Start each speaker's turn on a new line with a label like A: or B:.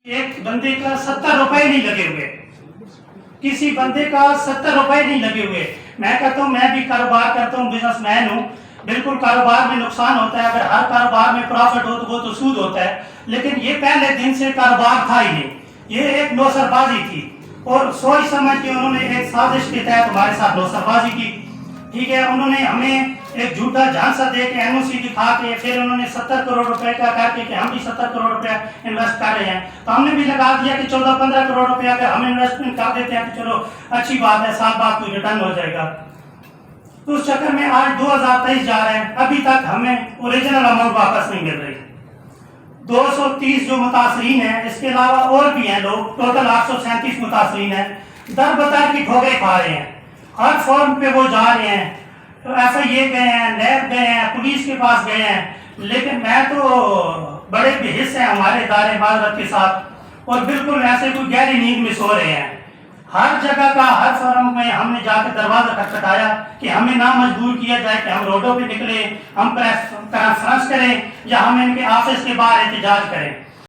A: ایک بندے کا 70 روپے نہیں لگے ہوئے، کسی بندے کا 70 روپے نہیں لگے ہوئے۔ میں کہتا ہوں میں بھی کاروبار کرتا ہوں، بزنس مین ہوں، بالکل کاروبار میں نقصان ہوتا ہے، اگر ہر کاروبار میں پرافٹ ہو تو وہ تو سود ہوتا ہے، لیکن یہ پہلے دن سے کاروبار تھا ہی نہیں، یہ ایک نوسر بازی تھی اور سوچ سمجھ کے انہوں نے ایک سازش کے تحت ہمارے ساتھ نوسر بازی کی۔ ٹھیک ہے، انہوں نے ہمیں ایک جھوٹا جھانسا دے کے این او سی دکھا کے پھر انہوں نے 70 کروڑ روپے کا کہا کہ ہم بھی 70 کروڑ روپے انویسٹ کر رہے ہیں، تو ہم نے بھی لگا دیا کہ 14-15 کروڑ روپے اگر ہم انویسٹمنٹ کر دیتے ہیں تو چلو اچھی بات ہے، سال بعد کوئی ریٹرن ہو جائے گا۔ تو اس چکر میں آج 2023 جا رہے ہیں، ابھی تک ہمیں اوریجنل اماؤنٹ واپس نہیں مل رہی۔ 230 جو متاثرین ہیں، اس کے علاوہ اور بھی ہیں لوگ، ٹوٹل 837 متاثرین ہیں، در بدر کی ٹھوکریں کھا رہے ہیں، ہر فارم پہ وہ جا رہے ہیں، ایف آئی اے گئے ہیں، نیب گئے ہیں، پولیس کے پاس گئے ہیں، لیکن میں تو بڑے بے حس ہیں ہمارے ادارے معذرت کے ساتھ، اور بالکل ایسے کوئی گہری نیند میں سو رہے ہیں۔ ہر جگہ کا ہر فارم میں ہم نے جا کے دروازہ کھٹکھٹایا کہ ہمیں نہ مجبور کیا جائے کہ ہم روڈوں پہ نکلیں، ہم کانفرنس کریں یا ہم ان کے آفس کے باہر احتجاج کریں۔